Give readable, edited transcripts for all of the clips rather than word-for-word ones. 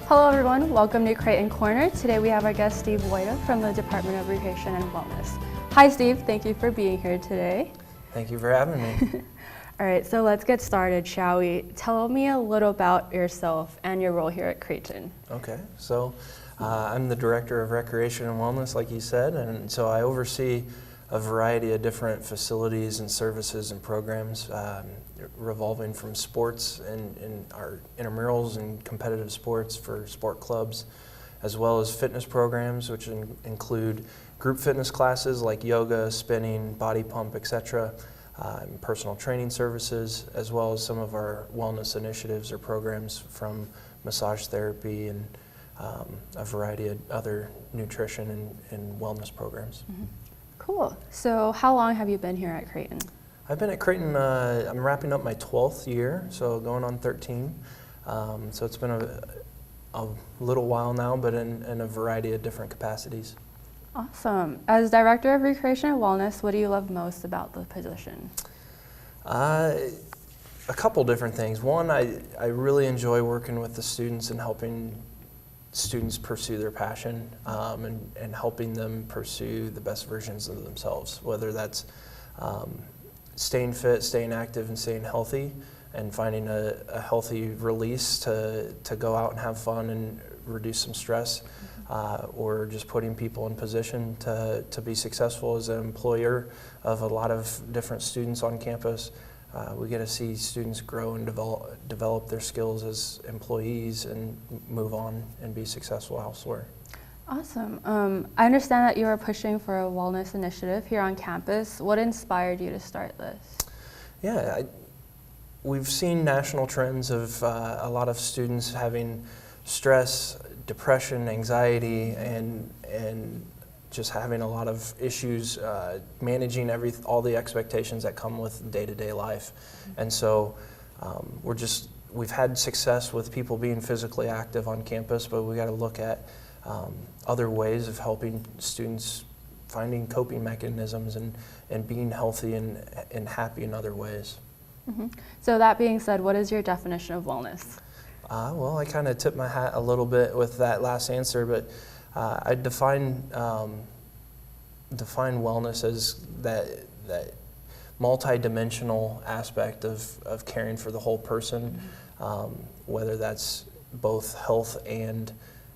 Hello everyone, welcome to Creighton Corner. Today we have our guest Steve Wojda from the Department of Recreation and Wellness. Hi Steve, thank you for being here today. Thank you for having me. All right, so let's get started, shall we? Tell me a little about yourself and your role here at Creighton. Okay, so I'm the Director of Recreation and Wellness, like you said, and so I oversee a variety of different facilities and services and programs revolving from sports and our intramurals and competitive sports for sport clubs, as well as fitness programs, which include group fitness classes like yoga, spinning, body pump, etc., personal training services, as well as some of our wellness initiatives or programs from massage therapy and a variety of other nutrition and wellness programs. Mm-hmm. Cool. So how long have you been here at Creighton? I've been at Creighton, I'm wrapping up my 12th year, so going on 13. So it's been a little while now, but in a variety of different capacities. Awesome. As Director of Recreation and Wellness, what do you love most about the position? A couple different things. One, I really enjoy working with the students and helping students pursue their passion and helping them pursue the best versions of themselves, whether that's staying fit, staying active, and staying healthy, and finding a healthy release to go out and have fun and reduce some stress, or just putting people in position to be successful as an employer of a lot of different students on campus. We get to see students grow and develop their skills as employees and move on and be successful elsewhere. Awesome. I understand that you are pushing for a wellness initiative here on campus. What inspired you to start this? Yeah, we've seen national trends of a lot of students having stress, depression, anxiety, and just having a lot of issues managing all the expectations that come with day-to-day life. And so we've had success with people being physically active on campus, but we got to look at other ways of helping students finding coping mechanisms and being healthy and happy in other ways. Mm-hmm. So that being said, what is your definition of wellness? Well, I kind of tipped my hat a little bit with that last answer, but I define wellness as that multi-dimensional aspect of caring for the whole person, whether that's both health and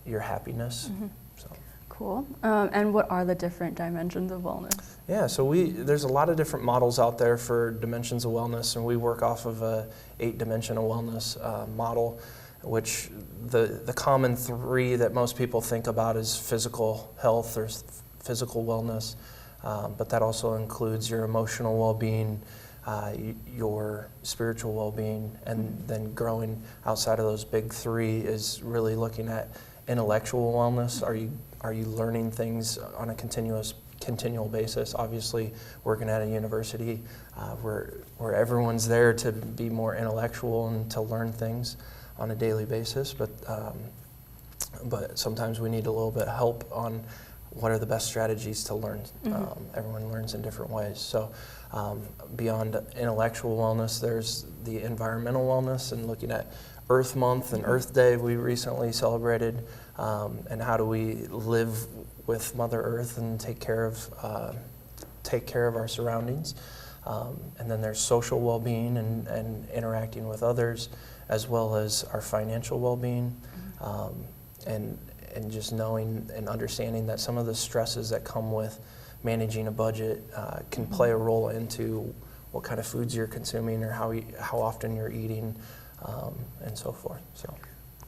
your happiness. Mm-hmm. So. Cool. And what are the different dimensions of wellness? Yeah, so there's a lot of different models out there for dimensions of wellness, and we work off of a 8-dimensional wellness model, which the common 3 that most people think about is physical health or physical wellness, but that also includes your emotional well-being, your spiritual well-being, and then growing outside of those big 3 is really looking at intellectual wellness. Are you learning things on a continual basis? Obviously, working at a university where everyone's there to be more intellectual and to learn things on a daily basis, but sometimes we need a little bit of help on what are the best strategies to learn. Mm-hmm. Everyone learns in different ways. So beyond intellectual wellness, there's the environmental wellness and looking at Earth Month and Earth Day we recently celebrated, and how do we live with Mother Earth and take care of our surroundings. And then there's social well-being and interacting with others, as well as our financial well-being, and just knowing and understanding that some of the stresses that come with managing a budget can play a role into what kind of foods you're consuming or how often you're eating, and so forth. So.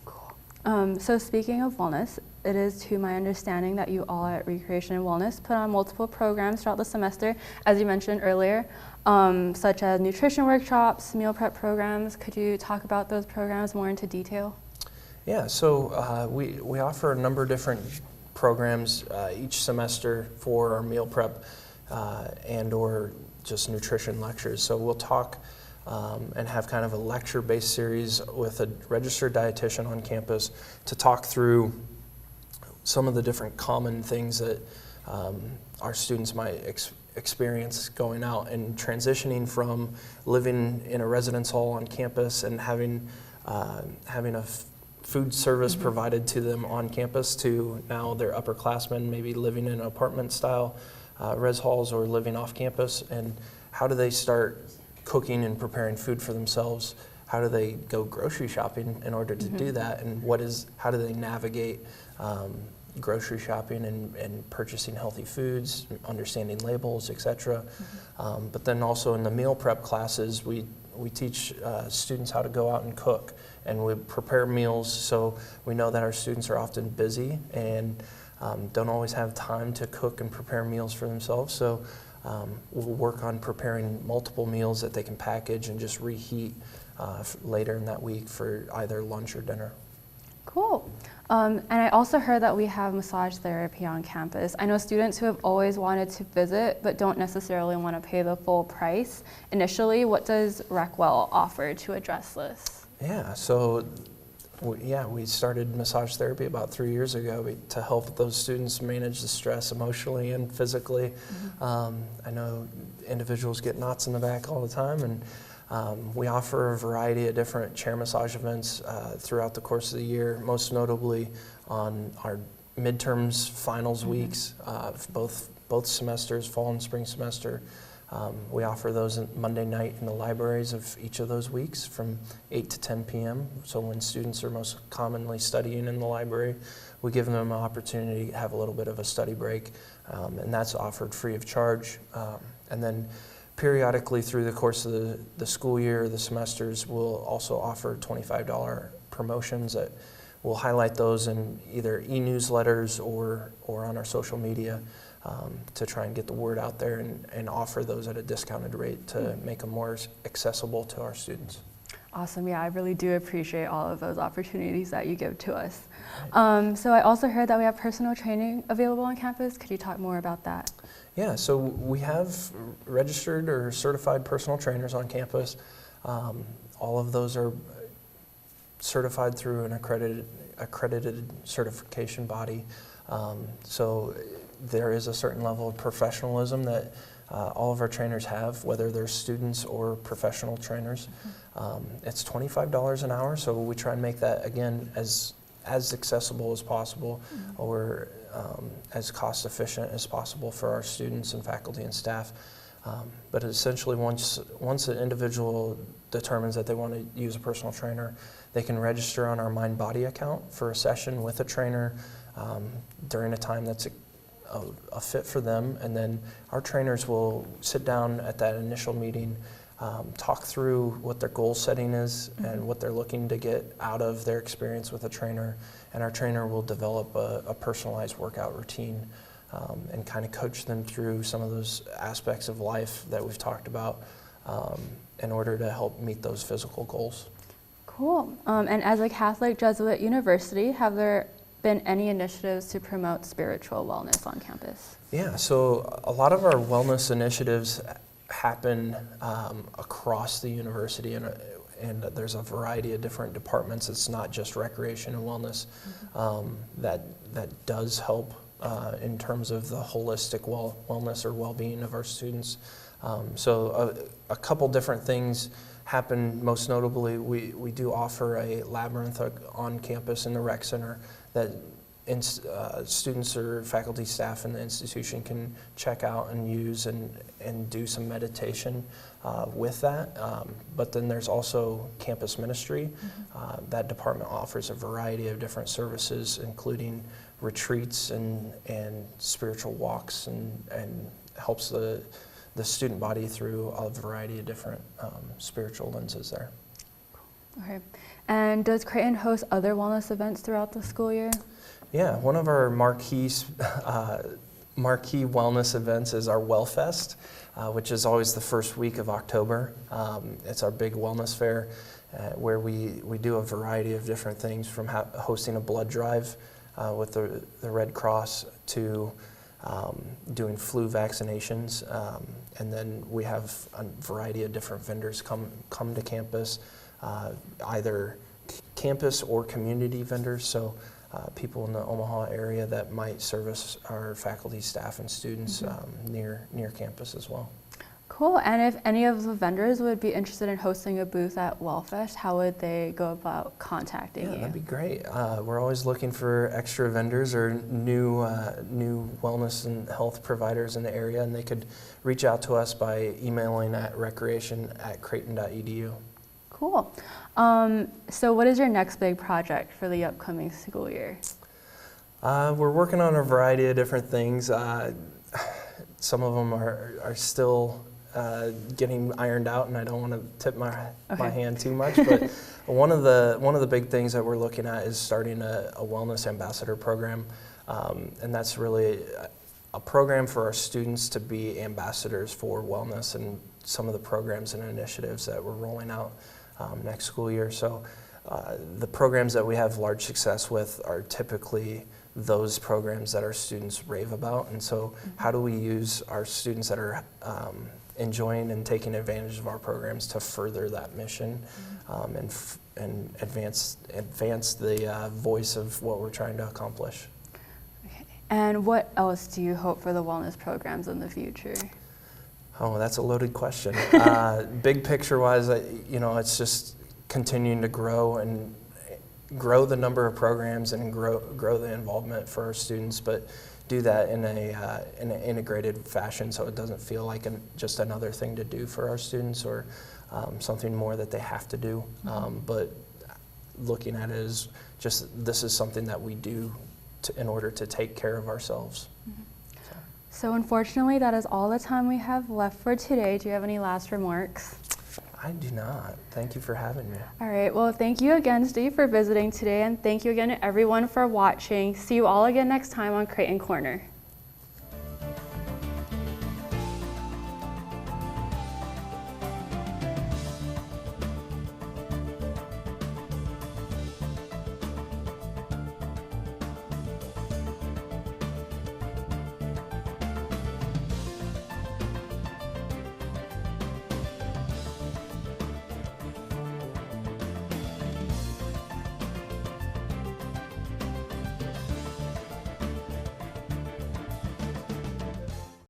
Cool. So speaking of wellness, it is to my understanding that you all at Recreation and Wellness put on multiple programs throughout the semester, as you mentioned earlier, such as nutrition workshops, meal prep programs. Could you talk about those programs more into detail? Yeah, so we offer a number of different programs each semester for our meal prep and or just nutrition lectures. So we'll talk and have kind of a lecture-based series with a registered dietitian on campus to talk through some of the different common things that our students might experience going out and transitioning from living in a residence hall on campus and having a food service provided to them on campus to now they're upperclassmen, maybe living in apartment style res halls or living off campus, and how do they start cooking and preparing food for themselves? How do they go grocery shopping in order to do that? And how do they navigate grocery shopping and purchasing healthy foods, understanding labels, etc. But then also in the meal prep classes, we teach students how to go out and cook, and we prepare meals. So we know that our students are often busy and don't always have time to cook and prepare meals for themselves. So we'll work on preparing multiple meals that they can package and just reheat later in that week for either lunch or dinner. Cool. And I also heard that we have massage therapy on campus. I know students who have always wanted to visit but don't necessarily want to pay the full price initially. What does Recwell offer to address this? Yeah, so we started massage therapy about 3 years ago to help those students manage the stress emotionally and physically. I know individuals get knots in the back all the time, and we offer a variety of different chair massage events throughout the course of the year, most notably on our midterms finals weeks, both semesters, fall and spring semester. We offer those Monday night in the libraries of each of those weeks from 8 to 10 p.m. So when students are most commonly studying in the library, we give them an opportunity to have a little bit of a study break, and that's offered free of charge. And then periodically through the course of the school year, the semesters, we'll also offer $25 promotions that we'll highlight those in either e-newsletters or on our social media to try and get the word out there and offer those at a discounted rate to make them more accessible to our students. Awesome. Yeah, I really do appreciate all of those opportunities that you give to us. So I also heard that we have personal training available on campus. Could you talk more about that? Yeah, so we have registered or certified personal trainers on campus. All of those are certified through an accredited certification body. So there is a certain level of professionalism that all of our trainers have, whether they're students or professional trainers. It's $25 an hour, so we try and make that, again, as accessible as possible or as cost efficient as possible for our students and faculty and staff. But essentially once an individual determines that they want to use a personal trainer, they can register on our Mind Body account for a session with a trainer during a time that's a fit for them, and then our trainers will sit down at that initial meeting, talk through what their goal setting is and what they're looking to get out of their experience with a trainer, and our trainer will develop a personalized workout routine and kind of coach them through some of those aspects of life that we've talked about in order to help meet those physical goals. Cool. And as a Catholic Jesuit university, have there been any initiatives to promote spiritual wellness on campus? Yeah, so a lot of our wellness initiatives happen across the university, and there's a variety of different departments. It's not just recreation and wellness that does help in terms of the holistic wellness or well-being of our students. So a couple different things happen. Most notably, we do offer a labyrinth on campus in the rec center that students or faculty staff in the institution can check out and use and do some meditation with that. But then there's also campus ministry. That department offers a variety of different services, including retreats and spiritual walks, and helps the student body through a variety of different spiritual lenses there. Okay. And does Creighton host other wellness events throughout the school year? Yeah, one of our marquee wellness events is our WellFest, which is always the first week of October. It's our big wellness fair where we do a variety of different things, from hosting a blood drive with the Red Cross to doing flu vaccinations, and then we have a variety of different vendors come to campus, either campus or community vendors, so people in the Omaha area that might service our faculty, staff, and students near campus as well. Cool. And if any of the vendors would be interested in hosting a booth at WellFest, how would they go about contacting you? That'd be great. We're always looking for extra vendors or new wellness and health providers in the area, and they could reach out to us by emailing at recreation@creighton.edu. Cool. So what is your next big project for the upcoming school year? We're working on a variety of different things. Some of them are still getting ironed out, and I don't want to tip my hand too much. But one of the big things that we're looking at is starting a wellness ambassador program, and that's really a program for our students to be ambassadors for wellness and some of the programs and initiatives that we're rolling out next school year. So the programs that we have large success with are typically those programs that our students rave about, and so how do we use our students that are enjoying and taking advantage of our programs to further that mission and advance the voice of what we're trying to accomplish. Okay. And what else do you hope for the wellness programs in the future? Oh, that's a loaded question. Big picture wise, it's just continuing to grow the number of programs and grow the involvement for our students, but do that in an integrated fashion, so it doesn't feel like just another thing to do for our students or something more that they have to do. But looking at it as just this is something that we do in order to take care of ourselves. So unfortunately, that is all the time we have left for today. Do you have any last remarks? I do not. Thank you for having me. All right. Well, thank you again, Steve, for visiting today, and thank you again to everyone for watching. See you all again next time on Creighton Corner.